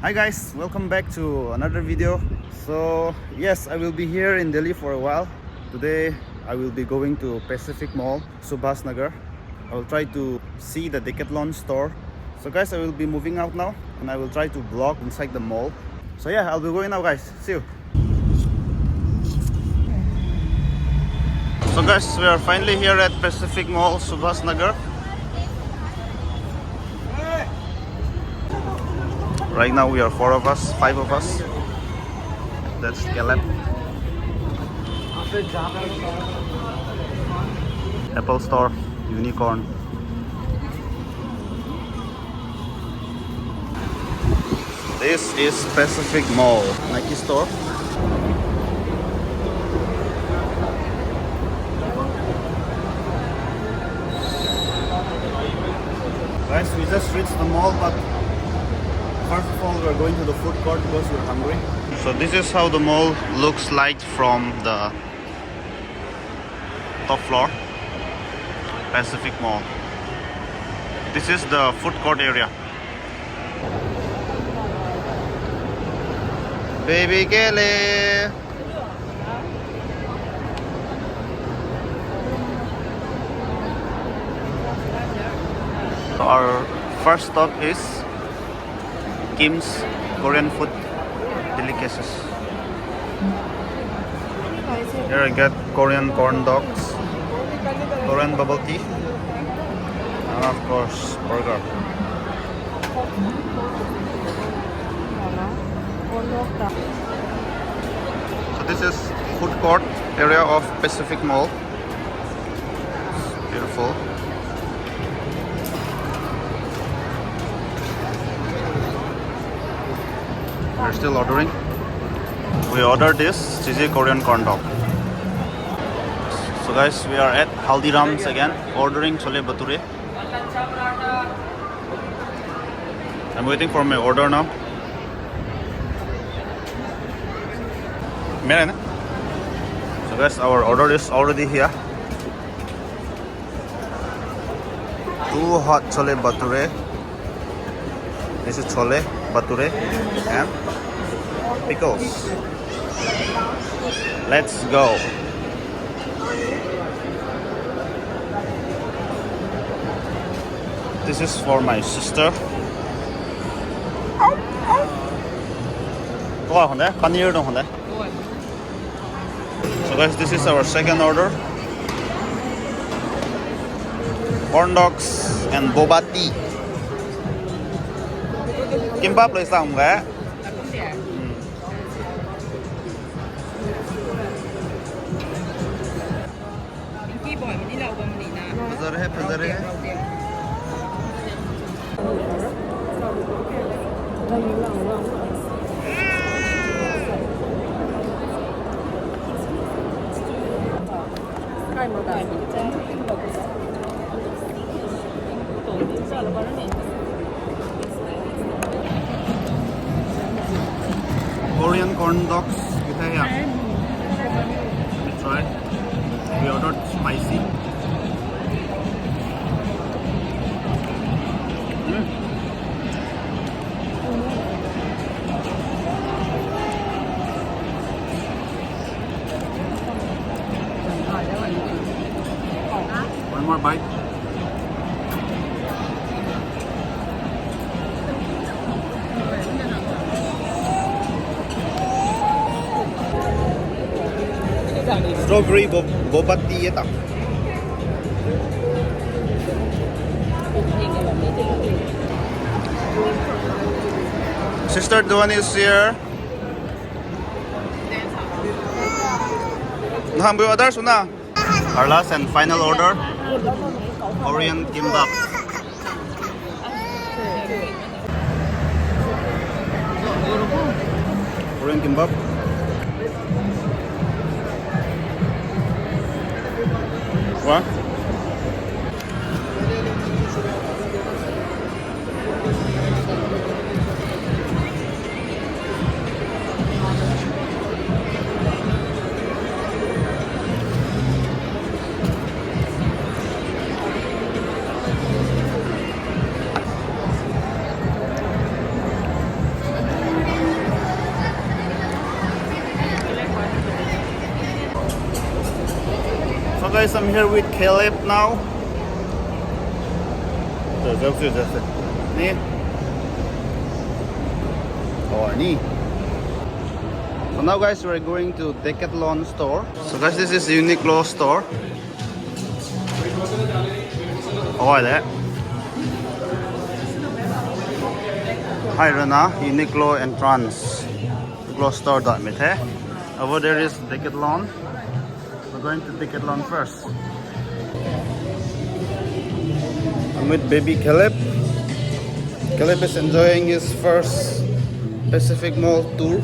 Hi guys, welcome back to another video. So yes, I will be here in Delhi for a while. Today I will be going to Pacific Mall, Subhas Nagar. I will try to see the Decathlon store. So guys, I will be moving out now and I will try to vlog inside the mall. So yeah, I'll be going now guys. See you. So guys, we are finally here at Pacific Mall, Subhas Nagar. Right now we are 5 of us. That's Caleb. Apple Store, Unicorn. This is Pacific Mall, Nike store. Guys, we just reached the mall, but first of all, we're going to the food court because we're hungry. So this is how the mall looks like from the top floor. Pacific Mall. This is the food court area. Baby Kelly. Our first stop is Kim's Korean food delicacies. Here I get Korean corn dogs, Korean bubble tea, and of course burger. So this is food court area of Pacific Mall. It's beautiful. We're still ordering. We ordered this cheesy Korean corn dog. So guys, we are at Haldiram's again, ordering chole bhature. I'm waiting for my order now. So guys, our order is already here. 2 hot chole bhature. This is chole bhature and pickles. Let's go. This is for my sister. So guys, this is our second order. Corn dogs and boba tea. Kimbap lấy sao không ghé? Fazare hai. Korean corn dogs kita ya. Let me try. We ordered spicy. One more bite. Strawberry boba tea tak. Sister, the one is here. Order suna. Our last and final order, Korean kimbap. Korean kimbap. What? guys, I'm here with Caleb now. So now guys, we're going to Decathlon store. So guys, this is Uniqlo store. Oh, there. Hi Rana, Uniqlo entrance. Uniqlo store. Over there is Decathlon. We're going to Decathlon first. I'm with baby Caleb. Caleb is enjoying his first Pacific Mall tour.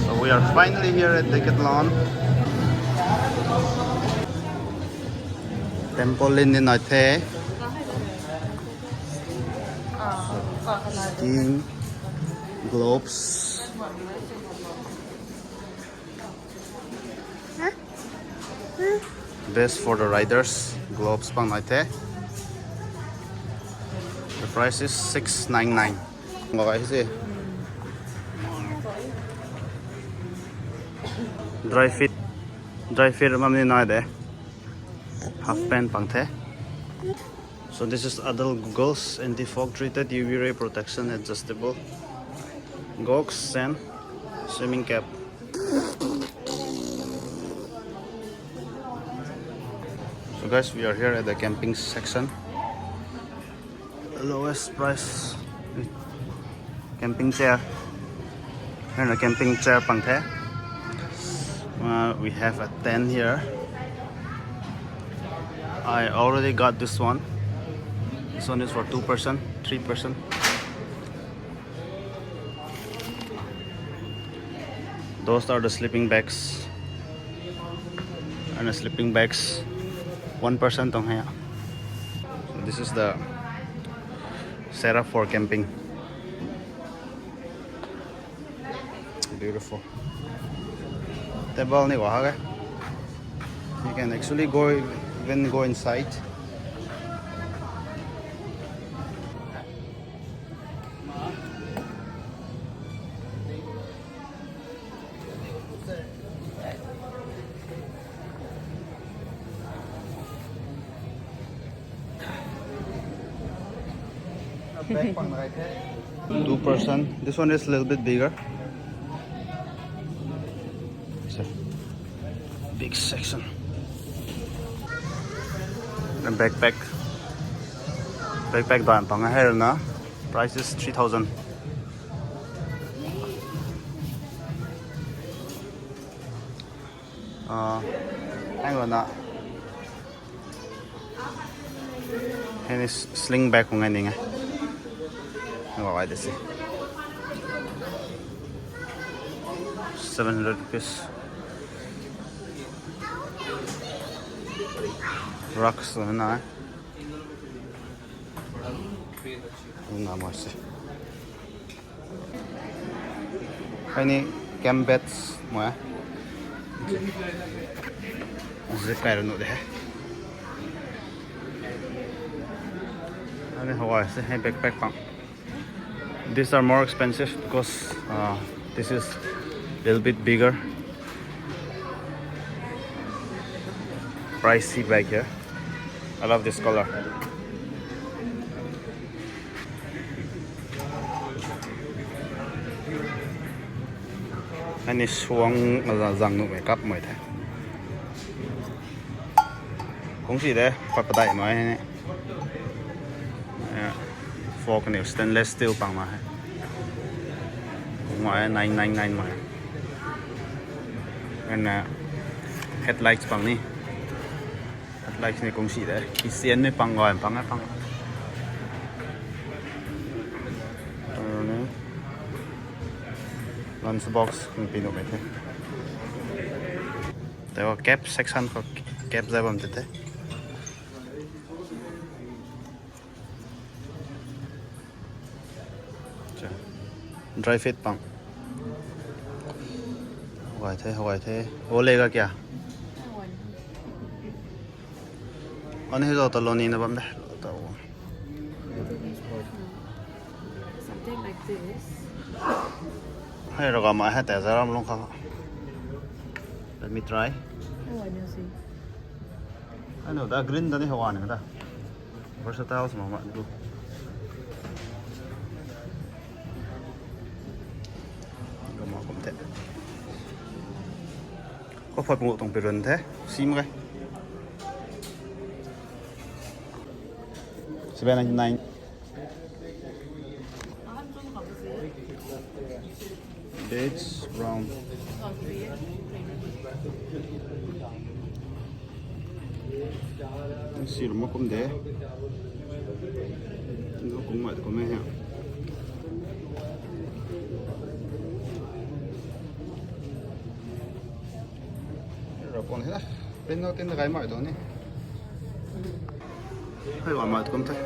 So we are finally here at Decathlon. Tempolin in Noite. Skiing gloves. Best for the riders. Gloves pang Noite. The price is $6.99. Okay, dry fit mamni na de half pant pang the. So this is adult goggles, anti-fog treated, UV ray protection, adjustable goggles and swimming cap. So guys, we are here at the camping section. The lowest price camping chair. Here the camping chair pang the. We have a tent here. I already got this one. This one is for 2 person, 3 person. Those are the sleeping bags. And the sleeping bags 1 person tong haya. So this is the setup for camping. Beautiful. Table ni wahaga. You can actually even go inside. Two person. This one is a little bit bigger. Big section. And backpack down pang hair na. Price is 3,000. Hang on na. And is sling bag kung nga. Okay, this is 700 rupees. Rocks na. Any camp beds mo ya? Zip I don't know there. Ano Hawaii sa backpack pang. These are more expensive because this is a little bit bigger. Pricey bag here. I love this color. Anh xuống rằng nụ makeup mới thế. Cũng chỉ đấy, phải bắt đại nói này. Fork này stainless steel bằng mà. Ngoài 999 mà. And headlights bằng này. Headlights này cũng chỉ đấy. Cái xiên này bằng ngoài bằng. Lunchbox kung pino ba ito. Tayo cap section ko cap zabam dito. Dry fit pang. Hawai the. Wo lega kya? Ano hizo taloni na bam da? Something like this. Hay rồi mà hết tại sao long không? Let me try. Oh, I didn't see. I know that green dani hawa ne da. Versatile sama mak dulu. Gama kom te. Có phải bộ tổng biệt thế? Sim cái. 799. Dates round. Xì mà cũng thế. Nó cũng vậy có mấy hả? Rồi còn thế. Bên nó tên là cái mọi đó nè. Hay gọi mọi cũng thế.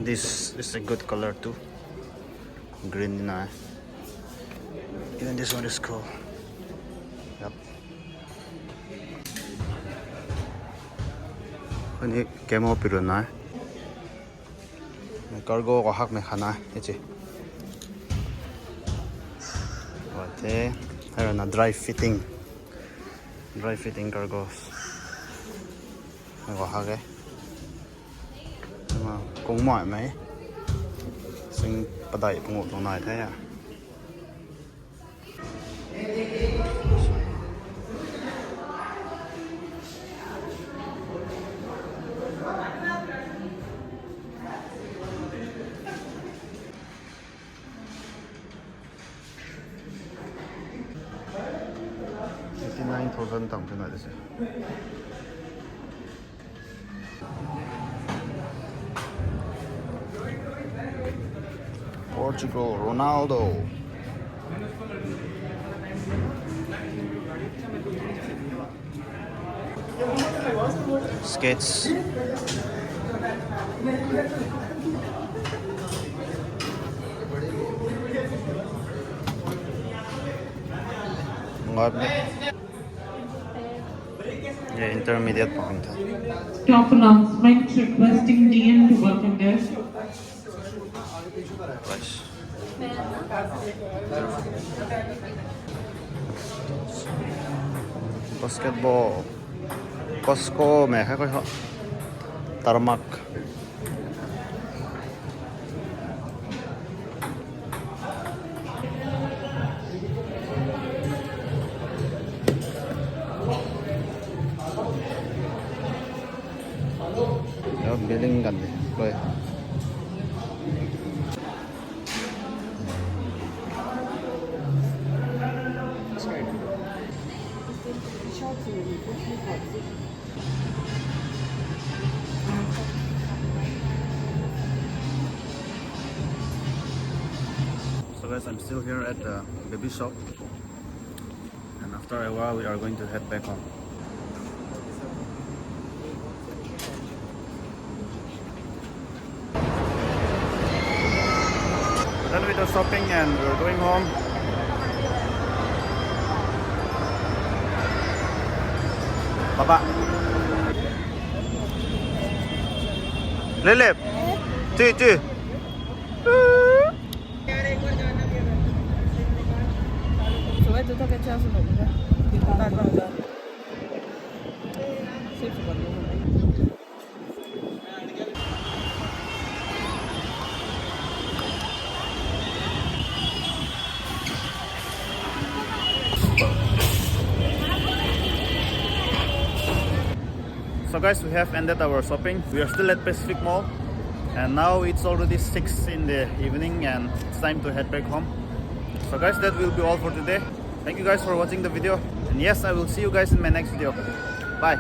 This is a good color too. Green in eye. Even this one is cool. Yep. Ini camo pirun na. Cargo ko hak me khana eche. Ote, here na dry fitting. Dry fitting cargos. Ko hak mà cũng mỏi mấy sinh bắt đẩy ngủ trong này thế à. $89,000 tổng trên này đấy. Portugal, Ronaldo. Skates. Ngon đấy. Yeah, intermediate point. Top announcement requesting DM to welcome guests. Right. Basketball. Costco mẹ hay coi họ. Tarmac. Đó, billing gần rồi. So guys, I'm still here at the baby shop, and after a while we are going to head back home. Done with the shopping and we're going home. Papa. Lilip. Chi. So guys, we have ended our shopping. We are still at Pacific Mall, and now it's already 6 in the evening and it's time to head back home. So guys, that will be all for today. Thank you guys for watching the video, and yes, I will see you guys in my next video. Bye.